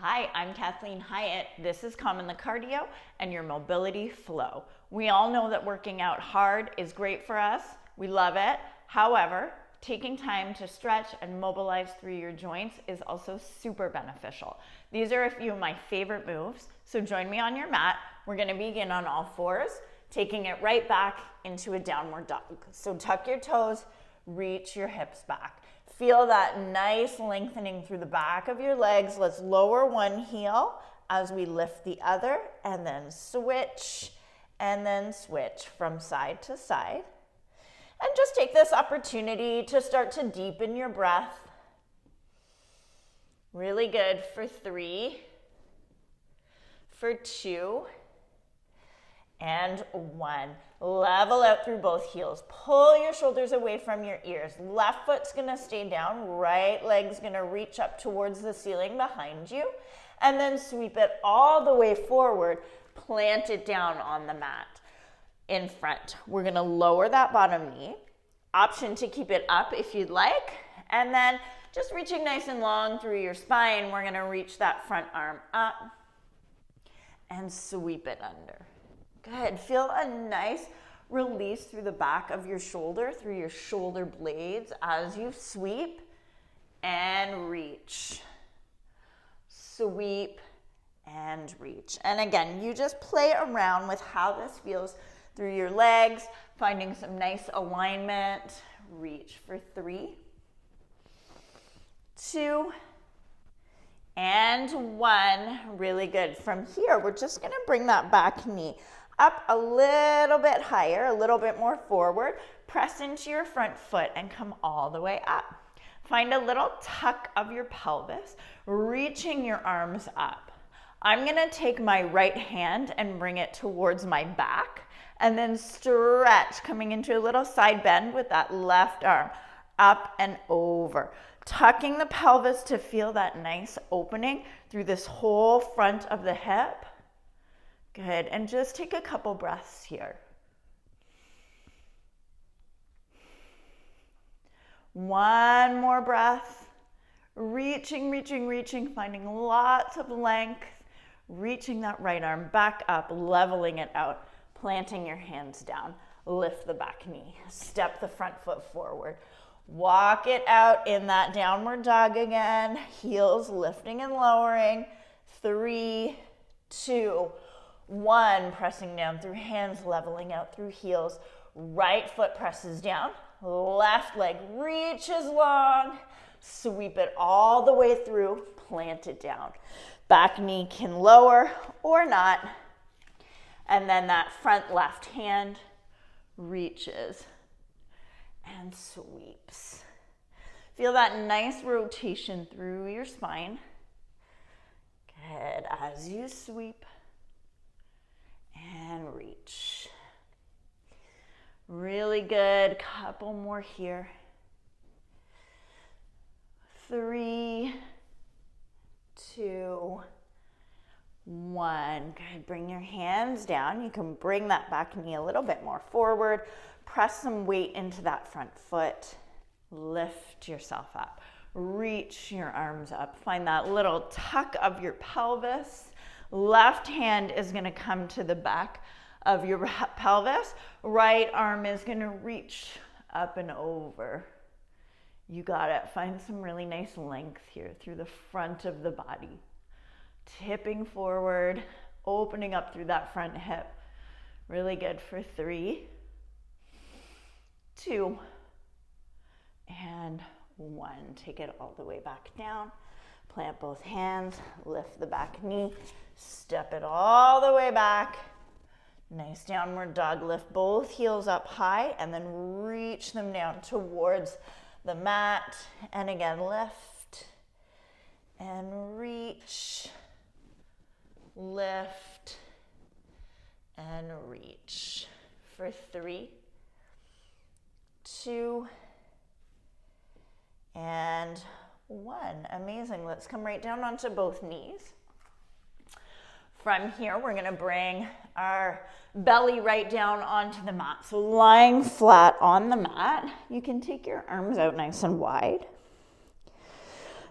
Hi, I'm Kathleen Hyatt. This is Common the Cardio and your mobility flow. We all know that working out hard is great for us. We love it. However, taking time to stretch and mobilize through your joints is also super beneficial. These are a few of my favorite moves. So join me on your mat. We're going to begin on all fours, taking it right back into a downward dog. So tuck your toes, reach your hips back. Feel that nice lengthening through the back of your legs. Let's lower one heel as we lift the other, and then switch from side to side. And just take this opportunity to start to deepen your breath. Really good for 3, for 2, and 1. Level out through both heels. Pull your shoulders away from your ears. Left foot's gonna stay down. Right leg's gonna reach up towards the ceiling behind you. And then sweep it all the way forward. Plant it down on the mat in front. We're gonna lower that bottom knee. Option to keep it up if you'd like. And then just reaching nice and long through your spine, we're gonna reach that front arm up and sweep it under. Good. Feel a nice release through the back of your shoulder, through your shoulder blades as you sweep and reach. Sweep and reach. And again, you just play around with how this feels through your legs, finding some nice alignment. Reach for 3, 2, and 1. Really good. From here, we're just going to bring that back knee up a little bit higher, a little bit more forward. Press into your front foot and come all the way up. Find a little tuck of your pelvis, reaching your arms up. I'm gonna take my right hand and bring it towards my back, and then stretch, coming into a little side bend with that left arm, up and over. Tucking the pelvis to feel that nice opening through this whole front of the hip. Good, and just take a couple breaths here. One more breath. Reaching, finding lots of length. Reaching that right arm back up, leveling it out, planting your hands down. Lift the back knee, step the front foot forward. Walk it out in that downward dog again. Heels lifting and lowering. 3, 2, 1, pressing down through hands, leveling out through heels. Right foot presses down, left leg reaches long. Sweep it all the way through, plant it down. Back knee can lower or not. And then that front left hand reaches and sweeps. Feel that nice rotation through your spine. Good. As you sweep and reach. Really good. Couple more here. 3, 2, 1. Good. Bring your hands down. You can bring that back knee a little bit more forward. Press some weight into that front foot. Lift yourself up. Reach your arms up. Find that little tuck of your pelvis. Left hand is going to come to the back of your pelvis. Right arm is going to reach up and over. You got it. Find some really nice length here through the front of the body. Tipping forward, opening up through that front hip. Really good for 3, 2, and 1. Take it all the way back down. Plant both hands, lift the back knee, step it all the way back. Nice downward dog. Lift both heels up high and then reach them down towards the mat. And again, lift and reach, lift and reach for 3, 2, and 1. Amazing. Let's come right down onto both knees. From here, we're going to bring our belly right down onto the mat. So lying flat on the mat, you can take your arms out nice and wide.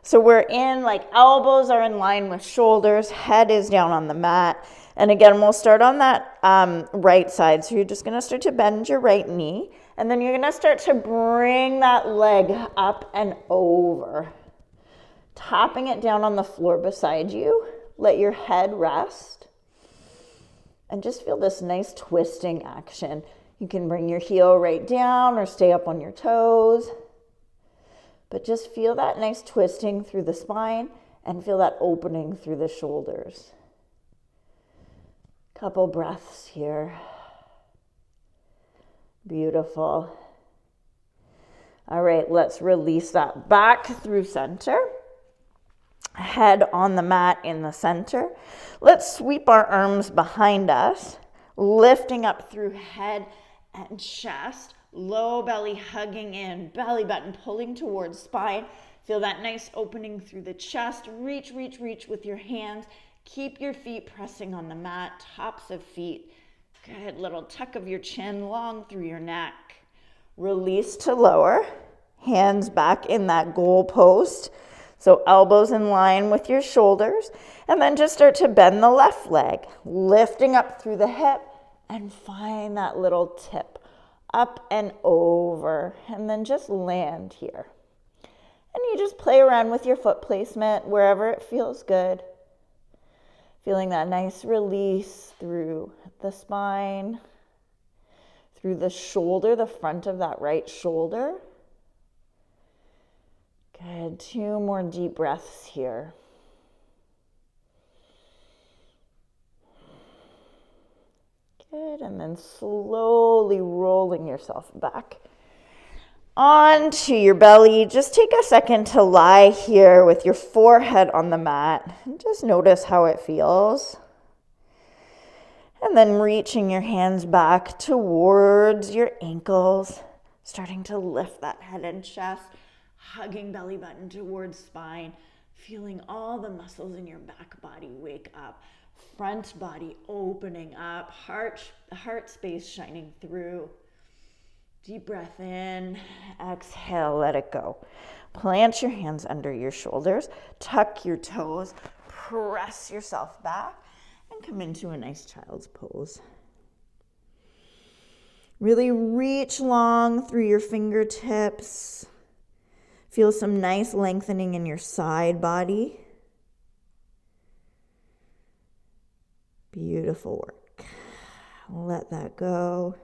So we're in, like, elbows are in line with shoulders, head is down on the mat. And again, we'll start on that right side. So you're just going to start to bend your right knee. And then you're going to start to bring that leg up and over. Tapping it down on the floor beside you. Let your head rest. And just feel this nice twisting action. You can bring your heel right down or stay up on your toes. But just feel that nice twisting through the spine and feel that opening through the shoulders. Couple breaths here. Beautiful. All right, let's release that back through center. Head on the mat in the center. Let's sweep our arms behind us, lifting up through head and chest. Low belly hugging in, belly button pulling towards spine. Feel that nice opening through the chest. Reach, reach, reach with your hands. Keep your feet pressing on the mat, tops of feet. Good, little tuck of your chin, long through your neck. Release to lower, hands back in that goal post. So elbows in line with your shoulders. And then just start to bend the left leg, lifting up through the hip and find that little tip up and over. And then just land here. And you just play around with your foot placement wherever it feels good. Feeling that nice release through the spine, through the shoulder, the front of that right shoulder. Good. 2 more deep breaths here. Good. And then slowly rolling yourself back onto your belly. Just take a second to lie here with your forehead on the mat and just notice how it feels. And then reaching your hands back towards your ankles, starting to lift that head and chest, hugging belly button towards spine, feeling all the muscles in your back body wake up, front body opening up, heart space shining through. Deep breath in, exhale, let it go. Plant your hands under your shoulders, tuck your toes, press yourself back, and come into a nice child's pose. Really reach long through your fingertips. Feel some nice lengthening in your side body. Beautiful work. Let that go.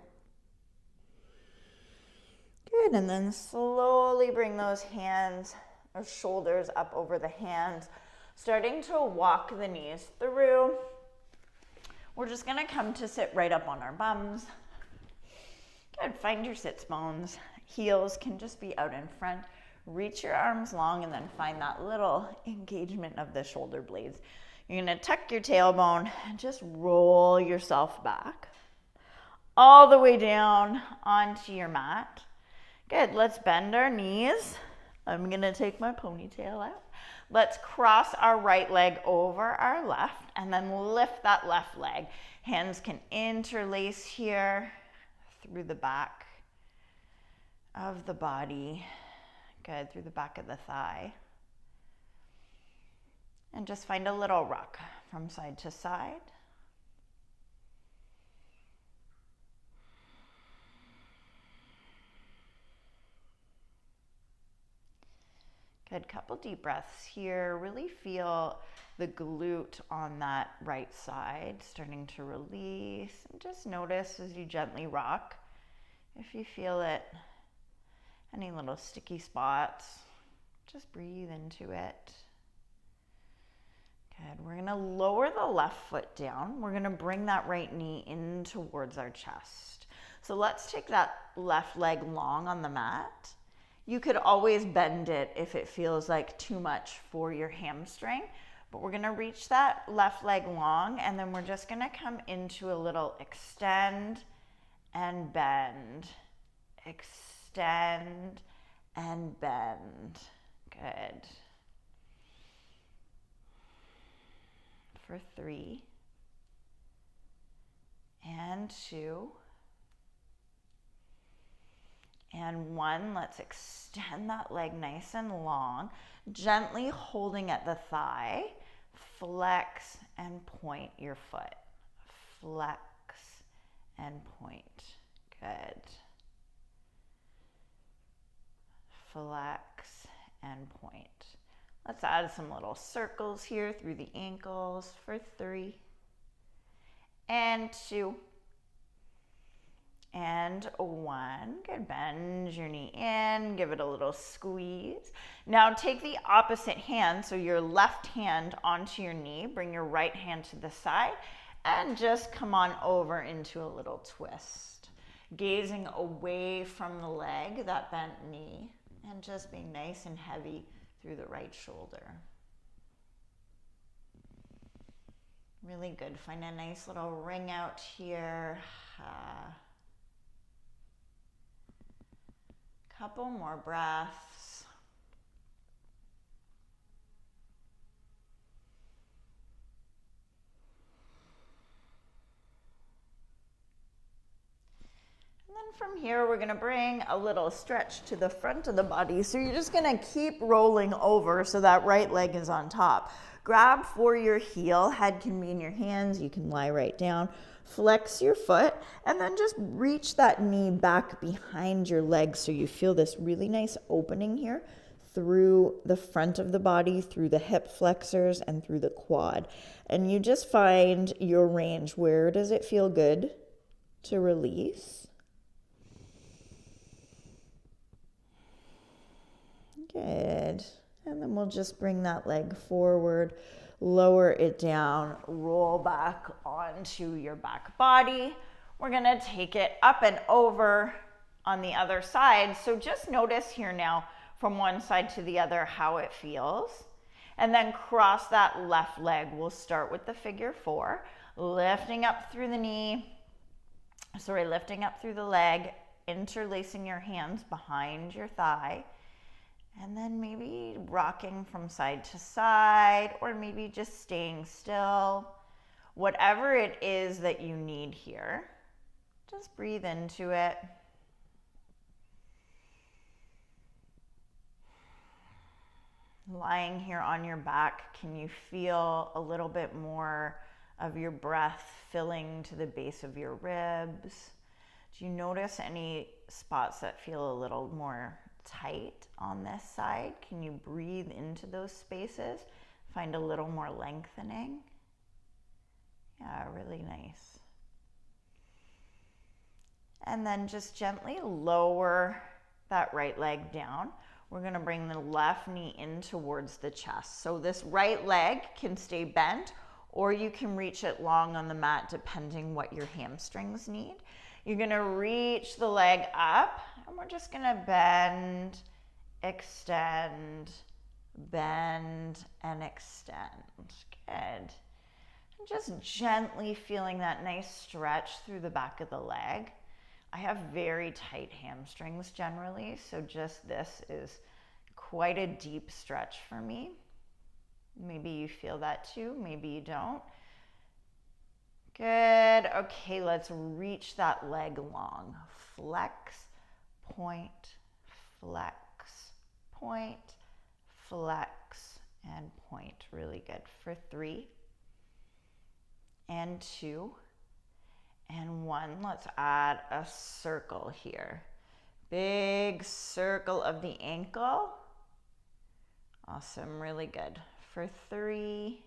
Good, and then slowly bring those hands or shoulders up over the hands, starting to walk the knees through. We're just gonna come to sit right up on our bums. Good, find your sits bones. Heels can just be out in front. Reach your arms long and then find that little engagement of the shoulder blades. You're gonna tuck your tailbone and just roll yourself back all the way down onto your mat. Good, let's bend our knees. I'm gonna take my ponytail out. Let's cross our right leg over our left and then lift that left leg. Hands can interlace here through the back of the body. Good, through the back of the thigh. And just find a little rock from side to side. Good, couple deep breaths here. Really feel the glute on that right side starting to release. And just notice as you gently rock, if you feel it, any little sticky spots, just breathe into it. Good, we're gonna lower the left foot down. We're gonna bring that right knee in towards our chest. So let's take that left leg long on the mat. You could always bend it if it feels like too much for your hamstring, but we're gonna reach that left leg long and then we're just gonna come into a little extend and bend. Extend and bend. Good. For 3 and 2 and 1. Let's extend that leg nice and long, gently holding at the thigh. Flex and point your foot. Flex and point. Good. Flex and point. Let's add some little circles here through the ankles for 3 and 2 and 1. Good. Bend your knee in, give it a little squeeze. Now take the opposite hand, so your left hand onto your knee, bring your right hand to the side, and just come on over into a little twist. Gazing away from the leg, that bent knee, and just being nice and heavy through the right shoulder. Really good. Find a nice little ring out here. Couple more breaths. And then from here, we're going to bring a little stretch to the front of the body. So you're just going to keep rolling over so that right leg is on top. Grab for your heel. Head can be in your hands. You can lie right down. Flex your foot and then just reach that knee back behind your leg so you feel this really nice opening here through the front of the body, through the hip flexors, and through the quad. And you just find your range. Where does it feel good to release? Good. And then we'll just bring that leg forward, lower it down, roll back onto your back body. We're gonna take it up and over on the other side. So just notice here now from one side to the other how it feels. And then cross that left leg. We'll start with the figure 4, lifting up through the knee, lifting up through the leg, interlacing your hands behind your thigh. And then maybe rocking from side to side, or maybe just staying still. Whatever it is that you need here, just breathe into it. Lying here on your back, can you feel a little bit more of your breath filling to the base of your ribs? Do you notice any spots that feel a little more tight on this side? Can you breathe into those spaces? Find a little more lengthening. Yeah, really nice. And then just gently lower that right leg down. We're going to bring the left knee in towards the chest. So this right leg can stay bent, or you can reach it long on the mat depending what your hamstrings need. You're going to reach the leg up, and we're just going to bend, extend, bend, and extend. Good. And just gently feeling that nice stretch through the back of the leg. I have very tight hamstrings generally, so just this is quite a deep stretch for me. Maybe you feel that too, maybe you don't. Good. Okay, let's reach that leg long. Flex, point, flex, point, flex, and point. Really good. For 3 and 2 and 1. Let's add a circle here. Big circle of the ankle. Awesome. Really good. For 3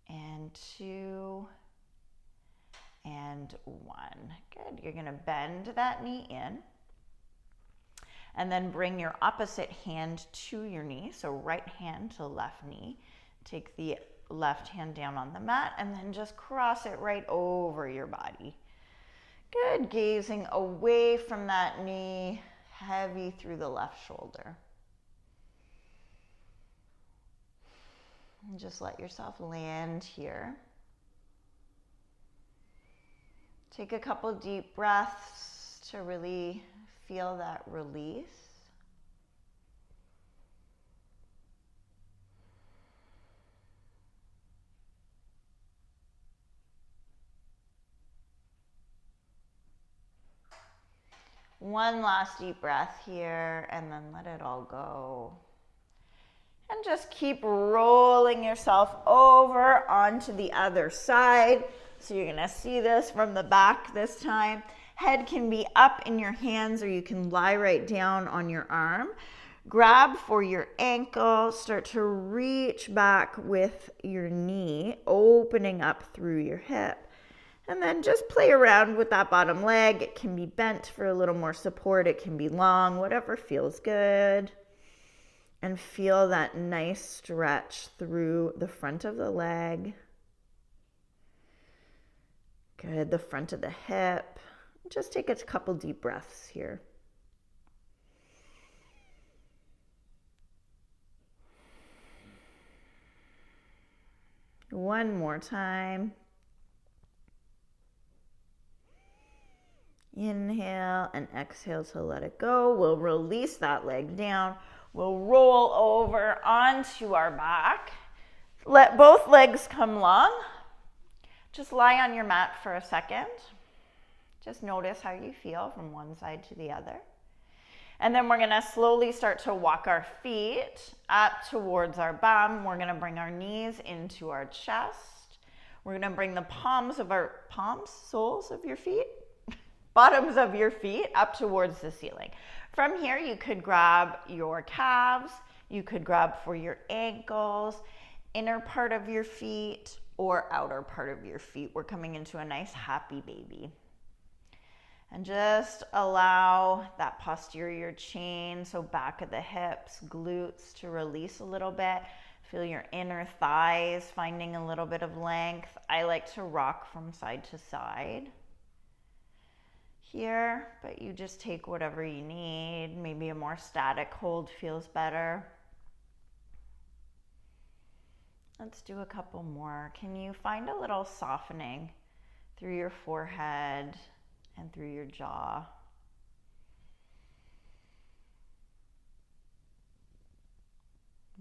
and 2 and 1. Good. You're going to bend that knee in and then bring your opposite hand to your knee. So right hand to left knee. Take the left hand down on the mat and then just cross it right over your body. Good. Gazing away from that knee, heavy through the left shoulder. And just let yourself land here. Take a couple deep breaths to really feel that release. One last deep breath here, and then let it all go. And just keep rolling yourself over onto the other side. So you're gonna see this from the back this time. Head can be up in your hands, or you can lie right down on your arm. Grab for your ankle, start to reach back with your knee, opening up through your hip. And then just play around with that bottom leg. It can be bent for a little more support. It can be long, whatever feels good. And feel that nice stretch through the front of the leg. Good, the front of the hip. Just take a couple deep breaths here. One more time. Inhale and exhale to let it go. We'll release that leg down. We'll roll over onto our back. Let both legs come long. Just lie on your mat for a second. Just notice how you feel from one side to the other. And then we're gonna slowly start to walk our feet up towards our bum. We're gonna bring our knees into our chest. We're gonna bring the soles of your feet, bottoms of your feet up towards the ceiling. From here, you could grab your calves, you could grab for your ankles, inner part of your feet, or outer part of your feet. We're coming into a nice happy baby. And just allow that posterior chain, so back of the hips, glutes, to release a little bit. Feel your inner thighs finding a little bit of length. I like to rock from side to side here, but you just take whatever you need. Maybe a more static hold feels better. Let's do a couple more. Can you find a little softening through your forehead and through your jaw?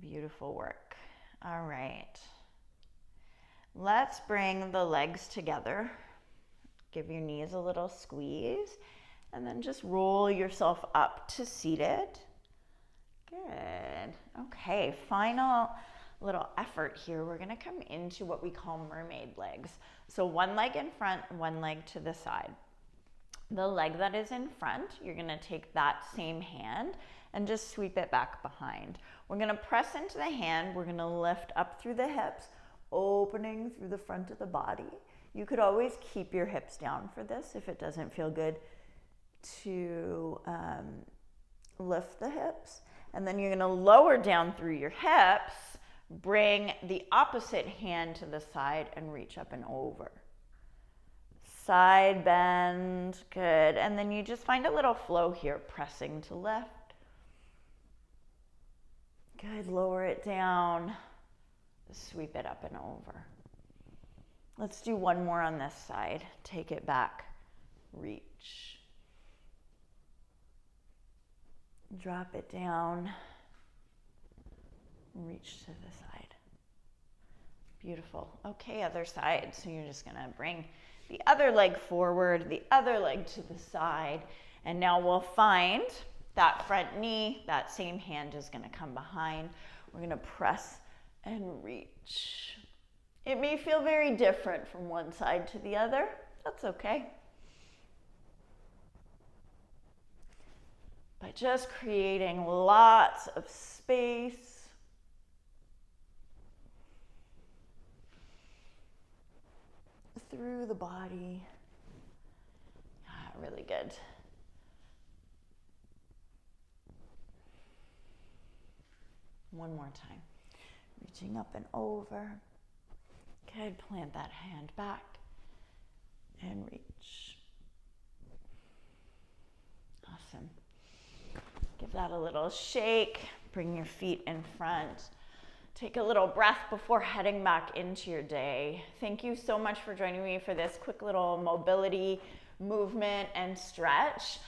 Beautiful work. All right. Let's bring the legs together. Give your knees a little squeeze, and then just roll yourself up to seated. Good. Okay, final little effort here. We're gonna come into what we call mermaid legs. So one leg in front, one leg to the side. The leg that is in front, you're gonna take that same hand and just sweep it back behind. We're gonna press into the hand. We're gonna lift up through the hips, opening through the front of the body. You could always keep your hips down for this if it doesn't feel good to lift the hips. And then you're gonna lower down through your hips, bring the opposite hand to the side and reach up and over. Side bend, good. And then you just find a little flow here, pressing to lift. Good, lower it down, sweep it up and over. Let's do one more on this side. Take it back, reach. Drop it down, reach to the side. Beautiful. Okay, other side. So you're just gonna bring the other leg forward, the other leg to the side, and now we'll find that front knee. That same hand is gonna come behind. We're gonna press and reach. It may feel very different from one side to the other. That's okay. But just creating lots of space. Through the body. Really good. One more time. Reaching up and over. Good, plant that hand back and reach. Awesome. Give that a little shake. Bring your feet in front. Take a little breath before heading back into your day. Thank you so much for joining me for this quick little mobility movement and stretch.